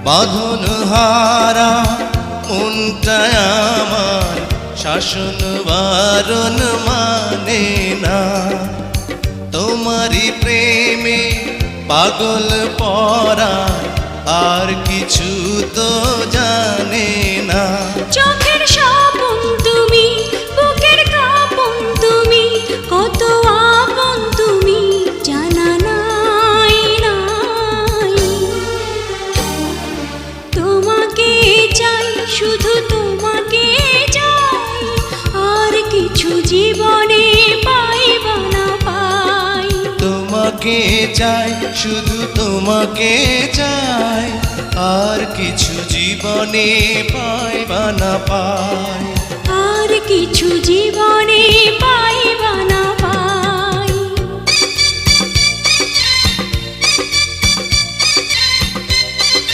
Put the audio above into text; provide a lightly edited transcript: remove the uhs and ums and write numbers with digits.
বাঁধন হারা মনটা আমার শাসন বারণ মানে না। তোমারই প্রেমে পাগল পরা আর কিছু তো জানে না। চোখের স্বপন তুমি, বুকের কাঁপন তুমি, কত আপন তুমি জানা নাই নাই। তোমাকে চাই, শুধু তোমাকে চাই, আর কিছু জীবনে পাইব না পাই। তোমাকে চাই, শুধু তোমাকে চাই, আর কিছু জীবনে পাইবা না পাই। আর কিছু জীবনে পাইব না পাই।